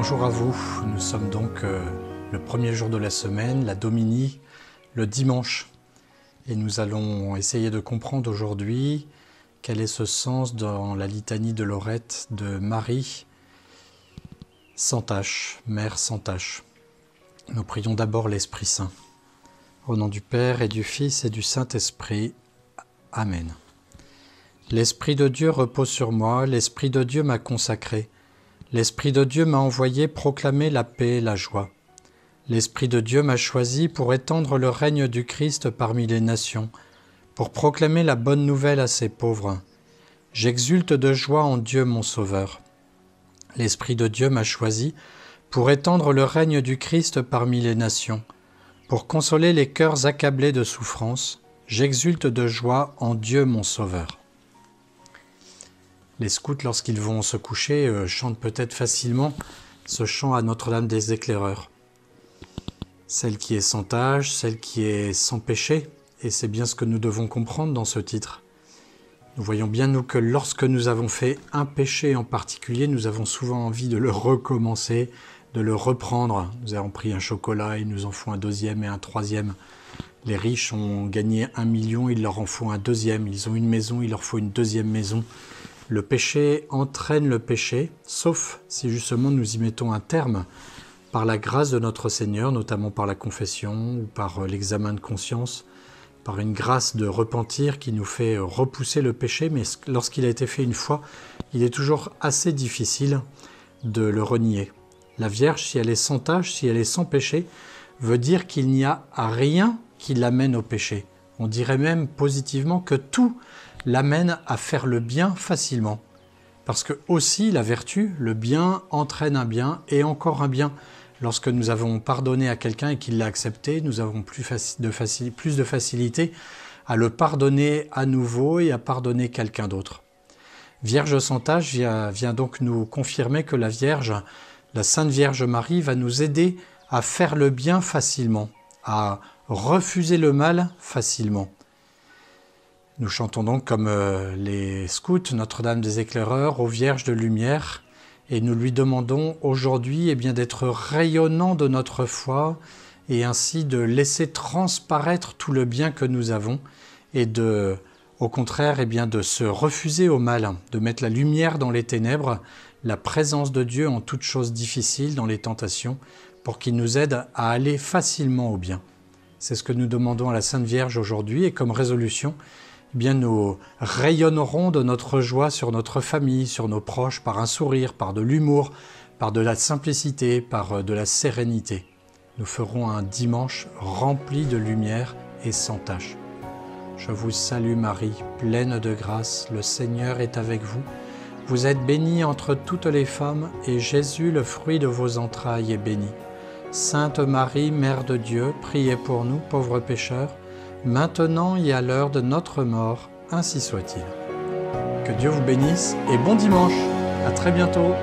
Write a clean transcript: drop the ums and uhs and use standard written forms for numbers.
Bonjour à vous, nous sommes donc le premier jour de la semaine, la Domini, le dimanche. Et nous allons essayer de comprendre aujourd'hui quel est ce sens dans la litanie de Lorette de Marie sans tache, Mère sans tache. Nous prions d'abord l'Esprit Saint. Au nom du Père et du Fils et du Saint-Esprit. Amen. L'Esprit de Dieu repose sur moi, l'Esprit de Dieu m'a consacré. L'Esprit de Dieu m'a envoyé proclamer la paix et la joie. L'Esprit de Dieu m'a choisi pour étendre le règne du Christ parmi les nations, pour proclamer la bonne nouvelle à ses pauvres. J'exulte de joie en Dieu mon Sauveur. L'Esprit de Dieu m'a choisi pour étendre le règne du Christ parmi les nations, pour consoler les cœurs accablés de souffrance. J'exulte de joie en Dieu mon Sauveur. Les scouts, lorsqu'ils vont se coucher, chantent peut-être facilement ce chant à Notre-Dame des Éclaireurs. Celle qui est sans tache, celle qui est sans péché, et c'est bien ce que nous devons comprendre dans ce titre. Nous voyons bien, nous, que lorsque nous avons fait un péché en particulier, nous avons souvent envie de le recommencer, de le reprendre. Nous avons pris un chocolat, ils nous en font un deuxième et un troisième. Les riches ont gagné 1 million, il leur en faut un deuxième. Ils ont une maison, il leur faut une deuxième maison. Le péché entraîne le péché, sauf si justement nous y mettons un terme par la grâce de notre Seigneur, notamment par la confession ou par l'examen de conscience, par une grâce de repentir qui nous fait repousser le péché, mais lorsqu'il a été fait une fois, il est toujours assez difficile de le renier. La Vierge, si elle est sans tache, si elle est sans péché, veut dire qu'il n'y a rien qui l'amène au péché. On dirait même positivement que tout l'amène à faire le bien facilement. Parce que aussi la vertu, le bien entraîne un bien et encore un bien. Lorsque nous avons pardonné à quelqu'un et qu'il l'a accepté, nous avons plus de facilité à le pardonner à nouveau et à pardonner quelqu'un d'autre. Vierge sans tache vient donc nous confirmer que la Vierge, la Sainte Vierge Marie, va nous aider à faire le bien facilement, à refuser le mal facilement. Nous chantons donc comme les scouts Notre-Dame des Éclaireurs aux Vierges de Lumière et nous lui demandons aujourd'hui d'être rayonnant de notre foi et ainsi de laisser transparaître tout le bien que nous avons et au contraire de se refuser au mal, de mettre la lumière dans les ténèbres, la présence de Dieu en toutes choses difficiles dans les tentations pour qu'il nous aide à aller facilement au bien. C'est ce que nous demandons à la Sainte Vierge aujourd'hui et comme résolution, nous rayonnerons de notre joie sur notre famille, sur nos proches, par un sourire, par de l'humour, par de la simplicité, par de la sérénité. Nous ferons un dimanche rempli de lumière et sans tache. Je vous salue Marie, pleine de grâce, le Seigneur est avec vous. Vous êtes bénie entre toutes les femmes, et Jésus, le fruit de vos entrailles, est béni. Sainte Marie, Mère de Dieu, priez pour nous, pauvres pécheurs, maintenant et à l'heure de notre mort, ainsi soit-il. Que Dieu vous bénisse et bon dimanche. À très bientôt.